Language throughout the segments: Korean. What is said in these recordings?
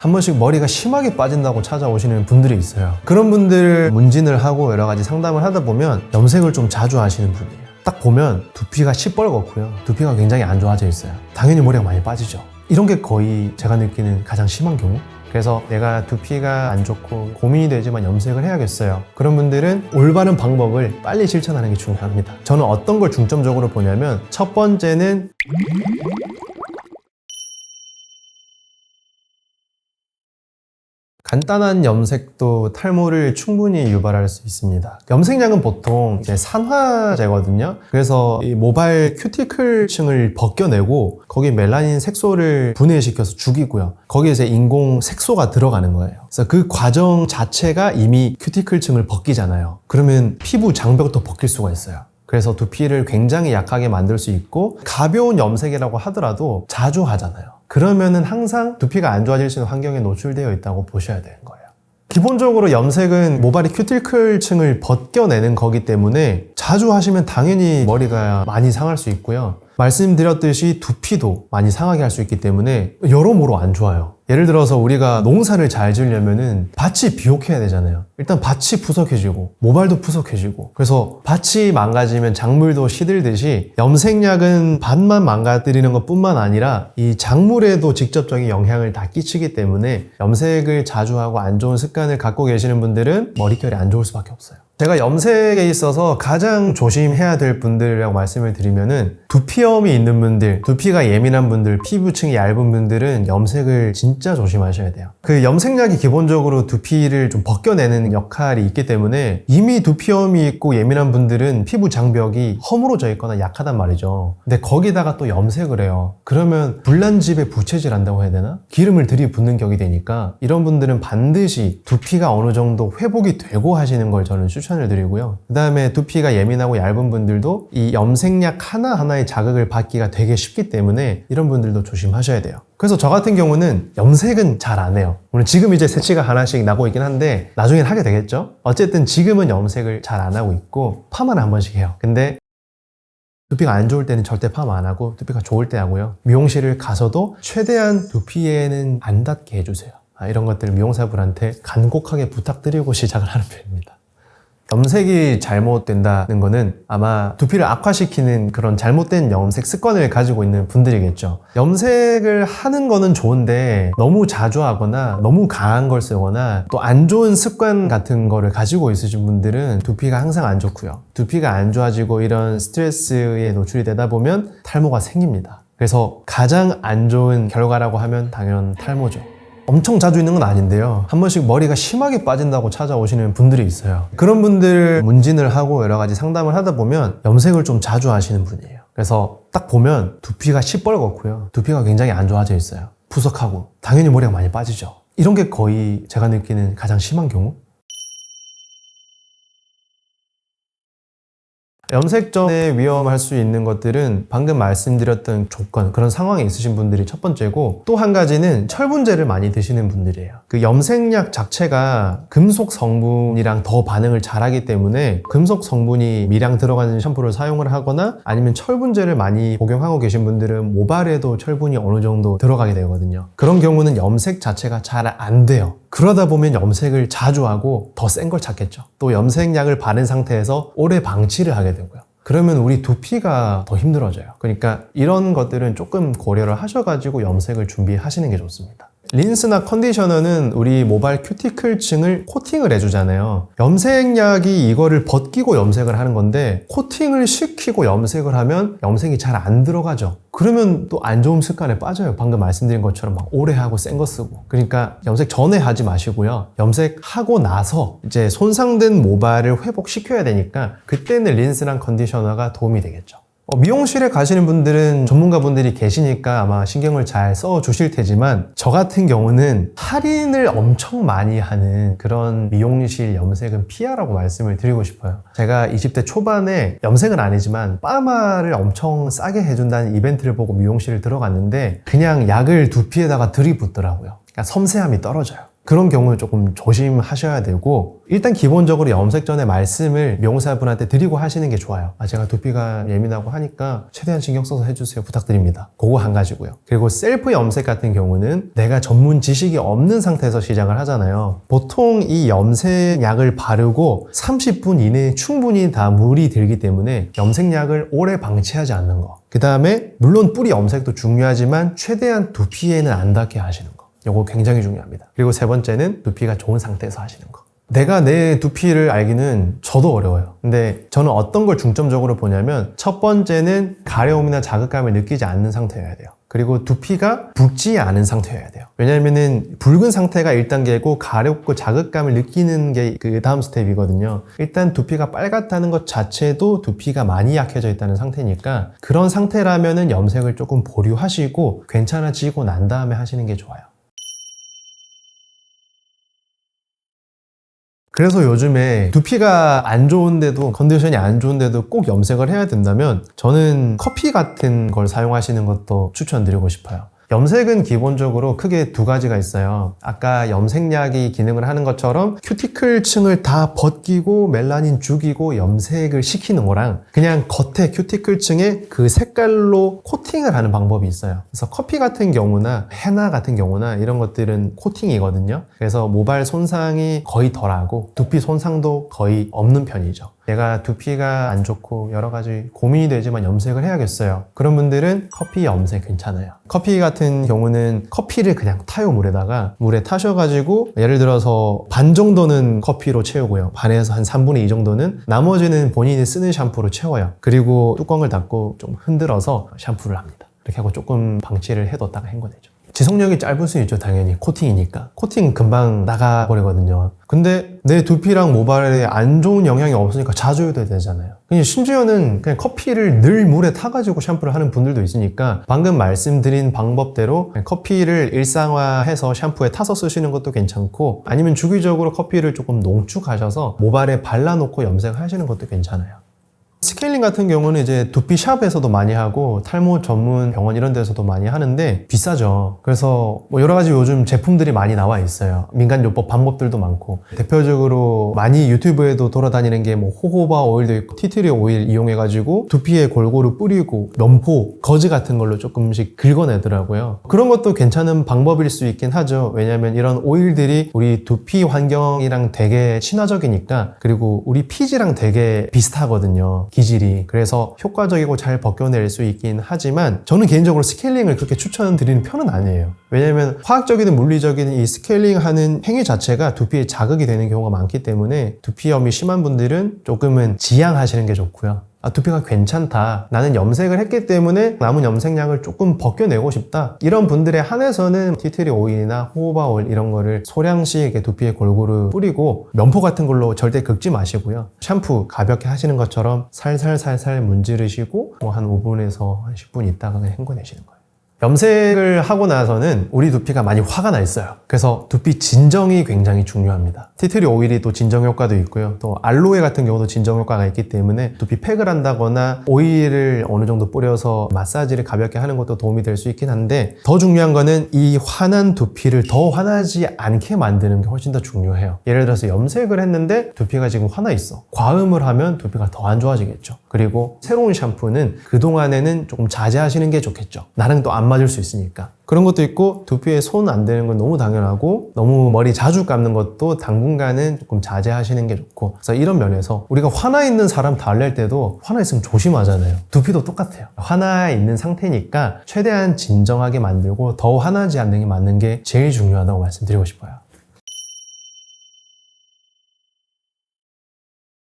한 번씩 머리가 심하게 빠진다고 찾아오시는 분들이 있어요. 그런 분들 문진을 하고 여러 가지 상담을 하다 보면 염색을 좀 자주 하시는 분이에요. 딱 보면 두피가 시뻘겋고요. 두피가 굉장히 안 좋아져 있어요. 당연히 머리가 많이 빠지죠. 이런 게 거의 제가 느끼는 가장 심한 경우? 그래서 내가 두피가 안 좋고 고민이 되지만 염색을 해야겠어요. 그런 분들은 올바른 방법을 빨리 실천하는 게 중요합니다. 저는 어떤 걸 중점적으로 보냐면 첫 번째는 간단한 염색도 탈모를 충분히 유발할 수 있습니다. 염색약은 보통 이제 산화제거든요. 그래서 이 모발 큐티클층을 벗겨내고 거기 멜라닌 색소를 분해시켜서 죽이고요. 거기에 이제 인공 색소가 들어가는 거예요. 그래서 그 과정 자체가 이미 큐티클층을 벗기잖아요. 그러면 피부 장벽도 벗길 수가 있어요. 그래서 두피를 굉장히 약하게 만들 수 있고 가벼운 염색이라고 하더라도 자주 하잖아요. 그러면은 항상 두피가 안 좋아질 수 있는 환경에 노출되어 있다고 보셔야 되는 거예요. 기본적으로 염색은 모발의 큐티클층을 벗겨내는 거기 때문에 자주 하시면 당연히 머리가 많이 상할 수 있고요. 말씀드렸듯이 두피도 많이 상하게 할 수 있기 때문에 여러모로 안 좋아요. 예를 들어서 우리가 농사를 잘 지으려면은 밭이 비옥해야 되잖아요. 일단 밭이 푸석해지고 모발도 푸석해지고, 그래서 밭이 망가지면 작물도 시들듯이 염색약은 밭만 망가뜨리는 것뿐만 아니라 이 작물에도 직접적인 영향을 다 끼치기 때문에 염색을 자주 하고 안 좋은 습관을 갖고 계시는 분들은 머릿결이 안 좋을 수밖에 없어요. 제가 염색에 있어서 가장 조심해야 될 분들이라고 말씀을 드리면은 두피염이 있는 분들, 두피가 예민한 분들, 피부층이 얇은 분들은 염색을 진짜 조심하셔야 돼요. 그 염색약이 기본적으로 두피를 좀 벗겨내는 역할이 있기 때문에 이미 두피염이 있고 예민한 분들은 피부 장벽이 허물어져 있거나 약하단 말이죠. 근데 거기다가 또 염색을 해요. 그러면 불난집에 부채질 한다고 해야 되나? 기름을 들이붓는 격이 되니까 이런 분들은 반드시 두피가 어느 정도 회복이 되고 하시는 걸 저는 추천을 드리고요. 그 다음에 두피가 예민하고 얇은 분들도 이 염색약 하나하나의 자극을 받기가 되게 쉽기 때문에 이런 분들도 조심하셔야 돼요. 그래서 저 같은 경우는 염색은 잘 안 해요. 물론 지금 이제 새치가 하나씩 나고 있긴 한데 나중엔 하게 되겠죠? 어쨌든 지금은 염색을 잘 안 하고 있고 파마는 한 번씩 해요. 근데 두피가 안 좋을 때는 절대 파마 안 하고 두피가 좋을 때 하고요. 미용실을 가서도 최대한 두피에는 안 닿게 해주세요. 이런 것들 미용사분한테 간곡하게 부탁드리고 시작을 하는 편입니다. 염색이 잘못된다는 거는 아마 두피를 악화시키는 그런 잘못된 염색 습관을 가지고 있는 분들이겠죠. 염색을 하는 거는 좋은데 너무 자주 하거나 너무 강한 걸 쓰거나 또 안 좋은 습관 같은 거를 가지고 있으신 분들은 두피가 항상 안 좋고요. 두피가 안 좋아지고 이런 스트레스에 노출이 되다 보면 탈모가 생깁니다. 그래서 가장 안 좋은 결과라고 하면 당연 탈모죠. 엄청 자주 있는 건 아닌데요. 한 번씩 머리가 심하게 빠진다고 찾아오시는 분들이 있어요. 그런 분들 문진을 하고 여러 가지 상담을 하다 보면 염색을 좀 자주 하시는 분이에요. 그래서 딱 보면 두피가 시뻘겋고요. 두피가 굉장히 안 좋아져 있어요. 푸석하고 당연히 머리가 많이 빠지죠. 이런 게 거의 제가 느끼는 가장 심한 경우? 염색 전에 위험할 수 있는 것들은 방금 말씀드렸던 조건, 그런 상황에 있으신 분들이 첫 번째고, 또 한 가지는 철분제를 많이 드시는 분들이에요. 그 염색약 자체가 금속 성분이랑 더 반응을 잘하기 때문에 금속 성분이 미량 들어가는 샴푸를 사용을 하거나 아니면 철분제를 많이 복용하고 계신 분들은 모발에도 철분이 어느 정도 들어가게 되거든요. 그런 경우는 염색 자체가 잘 안 돼요. 그러다 보면 염색을 자주 하고 더 센 걸 찾겠죠. 또 염색약을 바른 상태에서 오래 방치를 하게 되고요. 그러면 우리 두피가 더 힘들어져요. 그러니까 이런 것들은 조금 고려를 하셔가지고 염색을 준비하시는 게 좋습니다. 린스나 컨디셔너는 우리 모발 큐티클층을 코팅을 해주잖아요. 염색약이 이거를 벗기고 염색을 하는 건데 코팅을 시키고 염색을 하면 염색이 잘 안 들어가죠. 그러면 또 안 좋은 습관에 빠져요. 방금 말씀드린 것처럼 막 오래 하고 센 거 쓰고. 그러니까 염색 전에 하지 마시고요. 염색하고 나서 이제 손상된 모발을 회복시켜야 되니까 그때는 린스랑 컨디셔너가 도움이 되겠죠. 미용실에 가시는 분들은 전문가분들이 계시니까 아마 신경을 잘 써주실 테지만 저 같은 경우는 할인을 엄청 많이 하는 그런 미용실 염색은 피하라고 말씀을 드리고 싶어요. 제가 20대 초반에 염색은 아니지만 파마를 엄청 싸게 해준다는 이벤트를 보고 미용실을 들어갔는데 그냥 약을 두피에다가 들이붓더라고요. 그러니까 섬세함이 떨어져요. 그런 경우는 조금 조심하셔야 되고, 일단 기본적으로 염색 전에 말씀을 미용사분한테 드리고 하시는 게 좋아요. 제가 두피가 예민하고 하니까 최대한 신경 써서 해주세요, 부탁드립니다. 그거 한 가지고요. 그리고 셀프 염색 같은 경우는 내가 전문 지식이 없는 상태에서 시작을 하잖아요. 보통 이 염색약을 바르고 30분 이내에 충분히 다 물이 들기 때문에 염색약을 오래 방치하지 않는 거. 그 다음에 물론 뿌리 염색도 중요하지만 최대한 두피에는 안 닿게 하시는 거. 이거 굉장히 중요합니다. 그리고 세 번째는 두피가 좋은 상태에서 하시는 거. 내가 내 두피를 알기는 저도 어려워요. 근데 저는 어떤 걸 중점적으로 보냐면, 첫 번째는 가려움이나 자극감을 느끼지 않는 상태여야 돼요. 그리고 두피가 붉지 않은 상태여야 돼요. 왜냐면은 붉은 상태가 1단계고 가렵고 자극감을 느끼는 게 그 다음 스텝이거든요. 일단 두피가 빨갛다는 것 자체도 두피가 많이 약해져 있다는 상태니까, 그런 상태라면은 염색을 조금 보류하시고 괜찮아지고 난 다음에 하시는 게 좋아요. 그래서 요즘에 두피가 안 좋은데도, 컨디션이 안 좋은데도 꼭 염색을 해야 된다면 저는 커피 같은 걸 사용하시는 것도 추천드리고 싶어요. 염색은 기본적으로 크게 두 가지가 있어요. 아까 염색약이 기능을 하는 것처럼 큐티클 층을 다 벗기고 멜라닌 죽이고 염색을 시키는 거랑, 그냥 겉에 큐티클 층에 그 색깔로 코팅을 하는 방법이 있어요. 그래서 커피 같은 경우나 헤나 같은 경우나 이런 것들은 코팅이거든요. 그래서 모발 손상이 거의 덜하고 두피 손상도 거의 없는 편이죠. 내가 두피가 안 좋고 여러 가지 고민이 되지만 염색을 해야겠어요. 그런 분들은 커피 염색 괜찮아요. 커피 같은 경우는 커피를 그냥 타요. 물에 타셔가지고 예를 들어서 반 정도는 커피로 채우고요. 반에서 한 3분의 2 정도는 나머지는 본인이 쓰는 샴푸로 채워요. 그리고 뚜껑을 닫고 좀 흔들어서 샴푸를 합니다. 이렇게 하고 조금 방치를 해뒀다가 헹궈내죠. 지속력이 짧을 수 있죠. 당연히 코팅이니까. 코팅 금방 나가버리거든요. 근데 내 두피랑 모발에 안 좋은 영향이 없으니까 자주 해도 되잖아요. 그냥 심지어는 그냥 커피를 늘 물에 타가지고 샴푸를 하는 분들도 있으니까, 방금 말씀드린 방법대로 커피를 일상화해서 샴푸에 타서 쓰시는 것도 괜찮고, 아니면 주기적으로 커피를 조금 농축하셔서 모발에 발라놓고 염색하시는 것도 괜찮아요. 스케일링 같은 경우는 이제 두피샵에서도 많이 하고 탈모 전문 병원 이런 데서도 많이 하는데 비싸죠. 그래서 뭐 여러 가지 요즘 제품들이 많이 나와 있어요. 민간요법 방법들도 많고, 대표적으로 많이 유튜브에도 돌아다니는 게 뭐 호호바 오일도 있고 티트리 오일 이용해가지고 두피에 골고루 뿌리고 면포, 거즈 같은 걸로 조금씩 긁어내더라고요. 그런 것도 괜찮은 방법일 수 있긴 하죠. 왜냐하면 이런 오일들이 우리 두피 환경이랑 되게 친화적이니까, 그리고 우리 피지랑 되게 비슷하거든요. 기질이. 그래서 효과적이고 잘 벗겨낼 수 있긴 하지만 저는 개인적으로 스케일링을 그렇게 추천드리는 편은 아니에요. 왜냐면 화학적이든 물리적이든 이 스케일링하는 행위 자체가 두피에 자극이 되는 경우가 많기 때문에 두피염이 심한 분들은 조금은 지양하시는 게 좋고요. 두피가 괜찮다, 나는 염색을 했기 때문에 남은 염색량을 조금 벗겨내고 싶다, 이런 분들에 한해서는 티트리 오일이나 호호바 오일 이런 거를 소량씩 두피에 골고루 뿌리고, 면포 같은 걸로 절대 긁지 마시고요. 샴푸 가볍게 하시는 것처럼 살살살살 문지르시고 한 5분에서 한 10분 있다가 그냥 헹궈내시는 거예요. 염색을 하고 나서는 우리 두피가 많이 화가 나 있어요. 그래서 두피 진정이 굉장히 중요합니다. 티트리 오일이 또 진정 효과도 있고요. 또 알로에 같은 경우도 진정 효과가 있기 때문에 두피 팩을 한다거나 오일을 어느 정도 뿌려서 마사지를 가볍게 하는 것도 도움이 될 수 있긴 한데, 더 중요한 거는 이 화난 두피를 더 화나지 않게 만드는 게 훨씬 더 중요해요. 예를 들어서 염색을 했는데 두피가 지금 화나 있어. 과음을 하면 두피가 더 안 좋아지겠죠. 그리고 새로운 샴푸는 그동안에는 조금 자제하시는 게 좋겠죠. 나랑 또 안 맞을 수 있으니까. 그런 것도 있고, 두피에 손 안 대는 건 너무 당연하고, 너무 머리 자주 감는 것도 당분간은 조금 자제하시는 게 좋고, 그래서 이런 면에서 우리가 화나 있는 사람 달랠 때도 화나 있으면 조심하잖아요. 두피도 똑같아요. 화나 있는 상태니까 최대한 진정하게 만들고 더 화나지 않는 게 맞는 게 제일 중요하다고 말씀드리고 싶어요.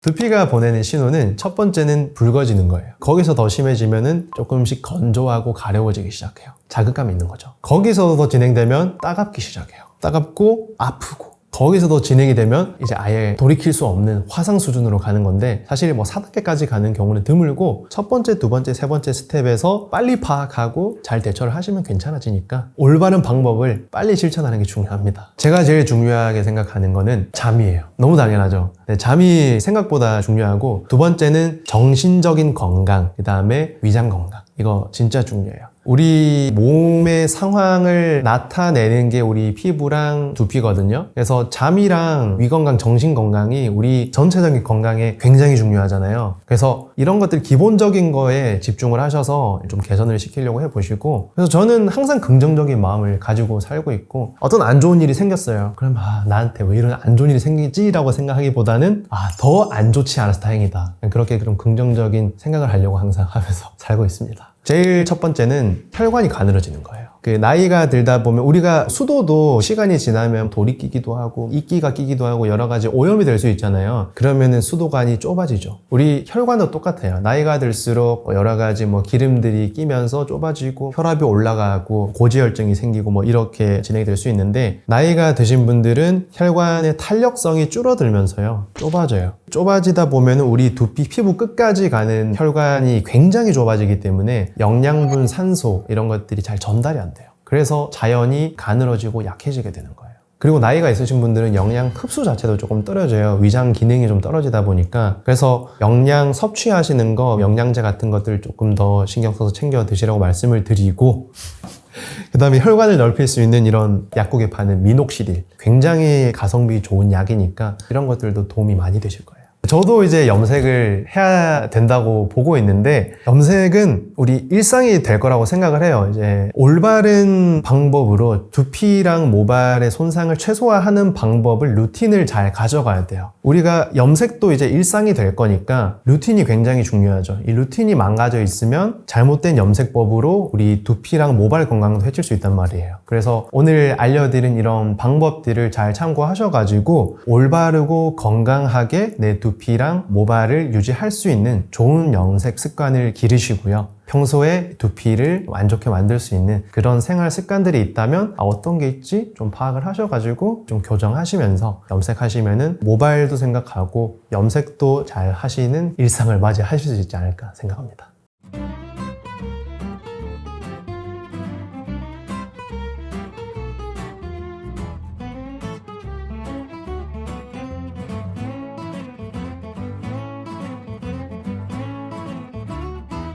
두피가 보내는 신호는 첫 번째는 붉어지는 거예요. 거기서 더 심해지면은 조금씩 건조하고 가려워지기 시작해요. 자극감이 있는 거죠. 거기서 더 진행되면 따갑기 시작해요. 따갑고 아프고, 거기서 더 진행이 되면 이제 아예 돌이킬 수 없는 화상 수준으로 가는 건데, 사실 뭐 4단계까지 가는 경우는 드물고, 첫 번째, 두 번째, 세 번째 스텝에서 빨리 파악하고 잘 대처를 하시면 괜찮아지니까 올바른 방법을 빨리 실천하는 게 중요합니다. 제가 제일 중요하게 생각하는 거는 잠이에요. 너무 당연하죠. 네, 잠이 생각보다 중요하고, 두 번째는 정신적인 건강, 그 다음에 위장 건강. 이거 진짜 중요해요. 우리 몸의 상황을 나타내는 게 우리 피부랑 두피거든요. 그래서 잠이랑 위 건강, 정신 건강이 우리 전체적인 건강에 굉장히 중요하잖아요. 그래서 이런 것들 기본적인 거에 집중을 하셔서 좀 개선을 시키려고 해보시고, 그래서 저는 항상 긍정적인 마음을 가지고 살고 있고, 어떤 안 좋은 일이 생겼어요. 그럼 나한테 왜 이런 안 좋은 일이 생기지? 라고 생각하기보다는 더 안 좋지 않아서 다행이다. 그렇게 그런 긍정적인 생각을 하려고 항상 하면서 살고 있습니다. 제일 첫 번째는 혈관이 가늘어지는 거예요. 나이가 들다 보면 우리가 수도도 시간이 지나면 돌이 끼기도 하고 이끼가 끼기도 하고 여러 가지 오염이 될 수 있잖아요. 그러면은 수도관이 좁아지죠. 우리 혈관도 똑같아요. 나이가 들수록 여러 가지 기름들이 끼면서 좁아지고 혈압이 올라가고 고지혈증이 생기고 이렇게 진행이 될 수 있는데, 나이가 드신 분들은 혈관의 탄력성이 줄어들면서요 좁아져요. 좁아지다 보면 우리 두피, 피부 끝까지 가는 혈관이 굉장히 좁아지기 때문에 영양분, 산소 이런 것들이 잘 전달이 안 돼요. 그래서 자연히 가늘어지고 약해지게 되는 거예요. 그리고 나이가 있으신 분들은 영양 흡수 자체도 조금 떨어져요. 위장 기능이 좀 떨어지다 보니까. 그래서 영양 섭취하시는 거, 영양제 같은 것들 조금 더 신경 써서 챙겨 드시라고 말씀을 드리고, 그 다음에 혈관을 넓힐 수 있는 이런 약국에 파는 미녹시딜, 굉장히 가성비 좋은 약이니까 이런 것들도 도움이 많이 되실 거예요. 저도 이제 염색을 해야 된다고 보고 있는데, 염색은 우리 일상이 될 거라고 생각을 해요. 이제 올바른 방법으로 두피랑 모발의 손상을 최소화하는 방법을, 루틴을 잘 가져가야 돼요. 우리가 염색도 이제 일상이 될 거니까 루틴이 굉장히 중요하죠. 이 루틴이 망가져 있으면 잘못된 염색법으로 우리 두피랑 모발 건강도 해칠 수 있단 말이에요. 그래서 오늘 알려드린 이런 방법들을 잘 참고하셔가지고 올바르고 건강하게 내 두피랑 모발을 유지할 수 있는 좋은 염색 습관을 기르시고요. 평소에 두피를 안 좋게 만들 수 있는 그런 생활 습관들이 있다면 어떤 게 있지? 좀 파악을 하셔가지고 좀 교정하시면서 염색하시면은 모발도 생각하고 염색도 잘 하시는 일상을 맞이하실 수 있지 않을까 생각합니다.